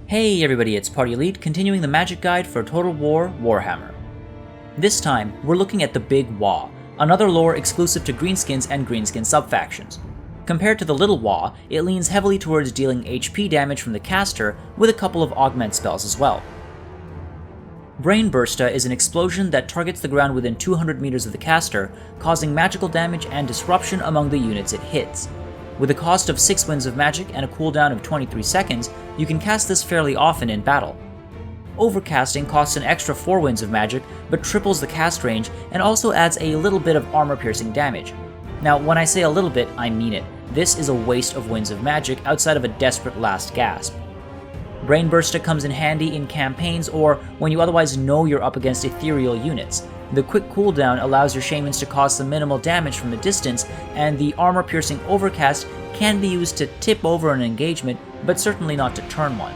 Hey everybody, it's Party Elite, continuing the magic guide for Total War Warhammer. This time, we're looking at the Big Waaagh, another lore exclusive to greenskins and greenskin subfactions. Compared to the Little Waaagh, it leans heavily towards dealing HP damage from the caster, with a couple of augment spells as well. Brain Bursta is an explosion that targets the ground within 200 meters of the caster, causing magical damage and disruption among the units it hits. With a cost of 6 winds of magic and a cooldown of 23 seconds, you can cast this fairly often in battle. Overcasting costs an extra 4 winds of magic, but triples the cast range and also adds a little bit of armor-piercing damage. Now, when I say a little bit, I mean it. This is a waste of winds of magic outside of a desperate last gasp. Brain Bursta comes in handy in campaigns or when you otherwise know you're up against ethereal units. The quick cooldown allows your shamans to cause some minimal damage from a distance, and the armor-piercing overcast can be used to tip over an engagement, but certainly not to turn one.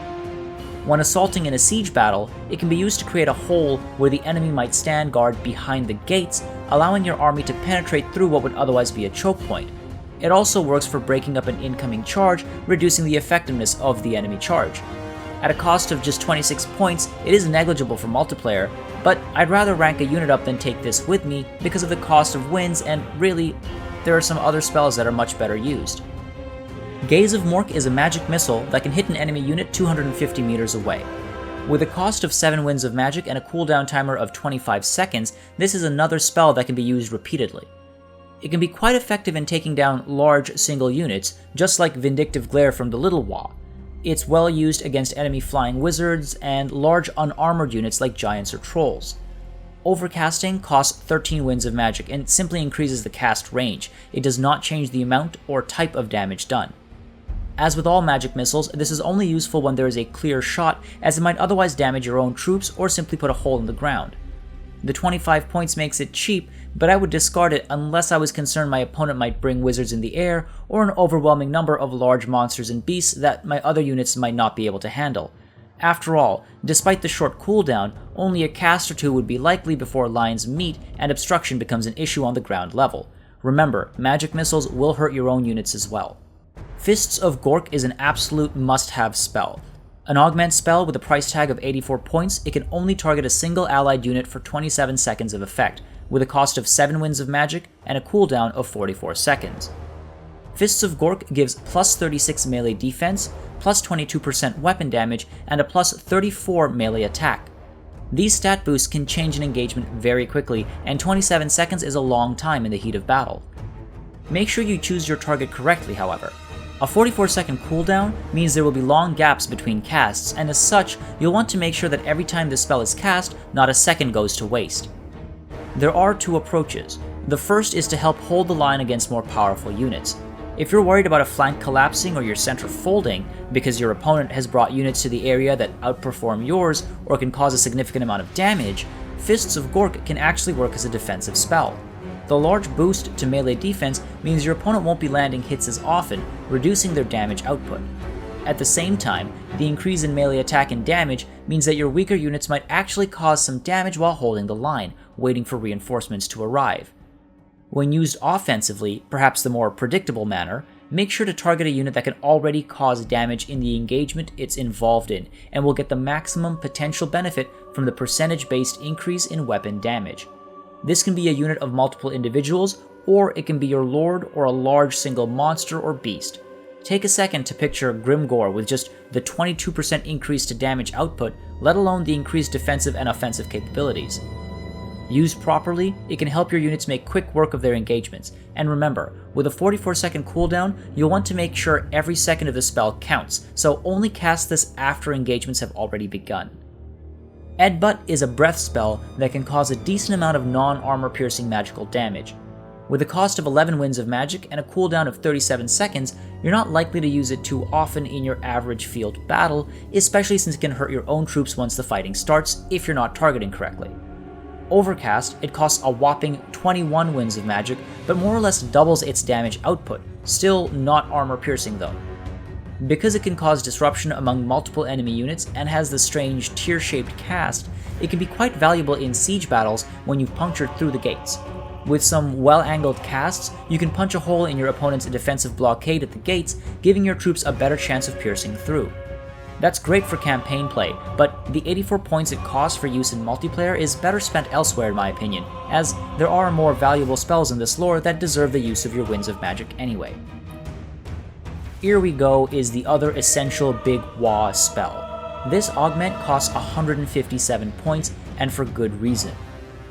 When assaulting in a siege battle, it can be used to create a hole where the enemy might stand guard behind the gates, allowing your army to penetrate through what would otherwise be a choke point. It also works for breaking up an incoming charge, reducing the effectiveness of the enemy charge. At a cost of just 26 points, it is negligible for multiplayer, but I'd rather rank a unit up than take this with me because of the cost of wins, and really, there are some other spells that are much better used. Gaze of Mork is a magic missile that can hit an enemy unit 250 meters away. With a cost of 7 winds of magic and a cooldown timer of 25 seconds, this is another spell that can be used repeatedly. It can be quite effective in taking down large single units, just like Vindictive Glare from the Little Waaagh. It's well used against enemy flying wizards and large unarmored units like giants or trolls. Overcasting costs 13 winds of magic and simply increases the cast range. It does not change the amount or type of damage done. As with all magic missiles, this is only useful when there is a clear shot, as it might otherwise damage your own troops or simply put a hole in the ground. The 25 points makes it cheap, but I would discard it unless I was concerned my opponent might bring wizards in the air or an overwhelming number of large monsters and beasts that my other units might not be able to handle. After all, despite the short cooldown, only a cast or two would be likely before lines meet and obstruction becomes an issue on the ground level. Remember, magic missiles will hurt your own units as well. Fists of Gork is an absolute must-have spell. An augment spell with a price tag of 84 points, it can only target a single allied unit for 27 seconds of effect, with a cost of 7 winds of magic and a cooldown of 44 seconds. Fists of Gork gives plus 36 melee defense, plus 22% weapon damage, and a plus 34 melee attack. These stat boosts can change an engagement very quickly, and 27 seconds is a long time in the heat of battle. Make sure you choose your target correctly, however. A 44-second cooldown means there will be long gaps between casts, and as such, you'll want to make sure that every time the spell is cast, not a second goes to waste. There are 2 approaches. The first is to help hold the line against more powerful units. If you're worried about a flank collapsing or your center folding because your opponent has brought units to the area that outperform yours or can cause a significant amount of damage, Fists of Gork can actually work as a defensive spell. The large boost to melee defense means your opponent won't be landing hits as often, reducing their damage output. At the same time, the increase in melee attack and damage means that your weaker units might actually cause some damage while holding the line, waiting for reinforcements to arrive. When used offensively, perhaps the more predictable manner, make sure to target a unit that can already cause damage in the engagement it's involved in, and will get the maximum potential benefit from the percentage-based increase in weapon damage. This can be a unit of multiple individuals, or it can be your lord or a large single monster or beast. Take a second to picture Grimgor with just the 22% increase to damage output, let alone the increased defensive and offensive capabilities. Used properly, it can help your units make quick work of their engagements, and remember, with a 44-second cooldown, you'll want to make sure every second of the spell counts, so only cast this after engagements have already begun. Eadbutt is a breath spell that can cause a decent amount of non-armor piercing magical damage. With a cost of 11 winds of magic and a cooldown of 37 seconds, you're not likely to use it too often in your average field battle, especially since it can hurt your own troops once the fighting starts if you're not targeting correctly. Overcast, it costs a whopping 21 winds of magic, but more or less doubles its damage output, still not armor piercing though. Because it can cause disruption among multiple enemy units and has the strange tear-shaped cast, it can be quite valuable in siege battles when you've punctured through the gates. With some well-angled casts, you can punch a hole in your opponent's defensive blockade at the gates, giving your troops a better chance of piercing through. That's great for campaign play, but the 84 points it costs for use in multiplayer is better spent elsewhere in my opinion, as there are more valuable spells in this lore that deserve the use of your Winds of Magic anyway. Ere We Go is the other essential Big Waaagh spell. This augment costs 157 points, and for good reason.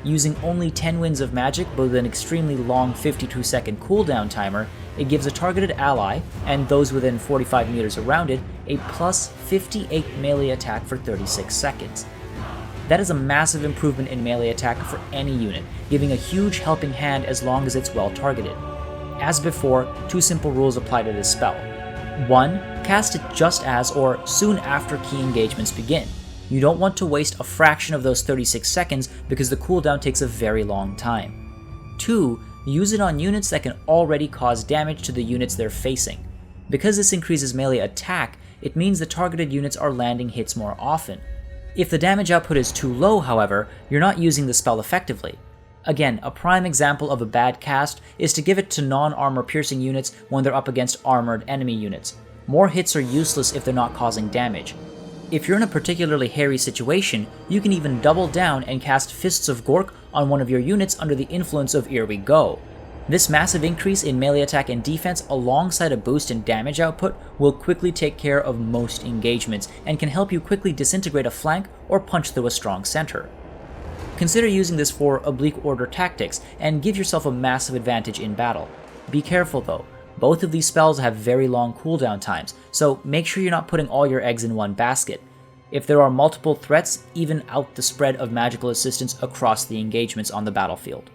Using only 10 Winds of Magic but with an extremely long 52-second cooldown timer, it gives a targeted ally, and those within 45 meters around it, a plus 58 melee attack for 36 seconds. That is a massive improvement in melee attack for any unit, giving a huge helping hand as long as it's well targeted. As before, two simple rules apply to this spell. 1. Cast it just as or soon after key engagements begin. You don't want to waste a fraction of those 36 seconds because the cooldown takes a very long time. 2. Use it on units that can already cause damage to the units they're facing. Because this increases melee attack, it means the targeted units are landing hits more often. If the damage output is too low, however, you're not using the spell effectively. Again, a prime example of a bad cast is to give it to non-armor piercing units when they're up against armored enemy units. More hits are useless if they're not causing damage. If you're in a particularly hairy situation, you can even double down and cast Fists of Gork on one of your units under the influence of Ere We Go. This massive increase in melee attack and defense alongside a boost in damage output will quickly take care of most engagements and can help you quickly disintegrate a flank or punch through a strong center. Consider using this for oblique order tactics and give yourself a massive advantage in battle. Be careful though. Both of these spells have very long cooldown times, so make sure you're not putting all your eggs in one basket. If there are multiple threats, even out the spread of magical assistance across the engagements on the battlefield.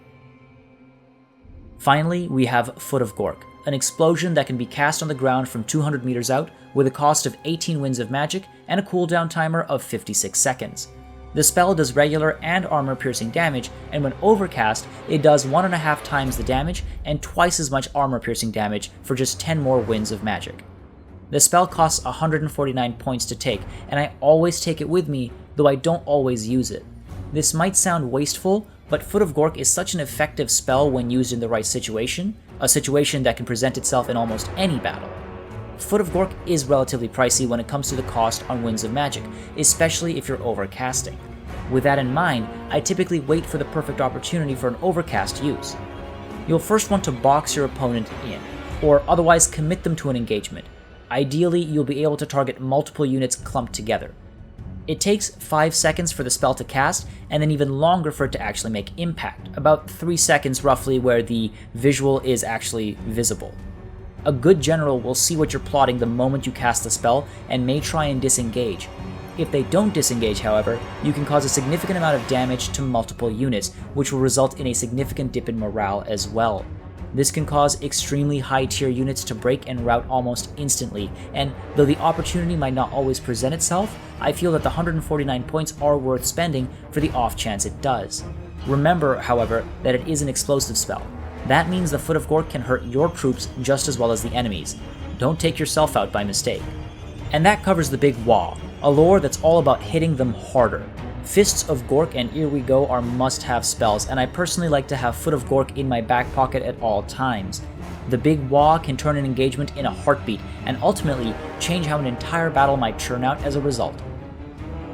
Finally, we have Foot of Gork, an explosion that can be cast on the ground from 200 meters out with a cost of 18 Winds of Magic and a cooldown timer of 56 seconds. The spell does regular and armor-piercing damage, and when overcast, it does 1.5 times the damage and twice as much armor-piercing damage for just 10 more Winds of Magic. The spell costs 149 points to take, and I always take it with me, though I don't always use it. This might sound wasteful, but Foot of Gork is such an effective spell when used in the right situation, a situation that can present itself in almost any battle. Foot of Gork is relatively pricey when it comes to the cost on Winds of Magic, especially if you're overcasting. With that in mind, I typically wait for the perfect opportunity for an overcast use. You'll first want to box your opponent in, or otherwise commit them to an engagement. Ideally, you'll be able to target multiple units clumped together. It takes 5 seconds for the spell to cast, and then even longer for it to actually make impact, about 3 seconds roughly where the visual is actually visible. A good general will see what you're plotting the moment you cast the spell and may try and disengage. If they don't disengage, however, you can cause a significant amount of damage to multiple units, which will result in a significant dip in morale as well. This can cause extremely high tier units to break and rout almost instantly, and though the opportunity might not always present itself, I feel that the 149 points are worth spending for the off chance it does. Remember, however, that it is an explosive spell. That means the Foot of Gork can hurt your troops just as well as the enemies. Don't take yourself out by mistake. And that covers the Big Waaagh, a lore that's all about hitting them harder. Fists of Gork and Ere We Go are must-have spells, and I personally like to have Foot of Gork in my back pocket at all times. The Big Waaagh can turn an engagement in a heartbeat, and ultimately change how an entire battle might churn out as a result.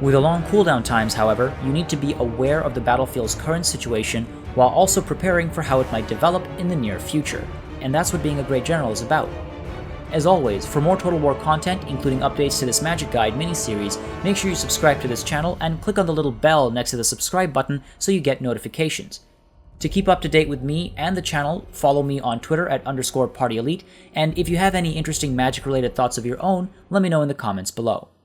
With the long cooldown times, however, you need to be aware of the battlefield's current situation while also preparing for how it might develop in the near future, and that's what being a great general is about. As always, for more Total War content, including updates to this Magic Guide mini-series, make sure you subscribe to this channel and click on the little bell next to the subscribe button so you get notifications. To keep up to date with me and the channel, follow me on Twitter at _PartyElite, and if you have any interesting Magic-related thoughts of your own, let me know in the comments below.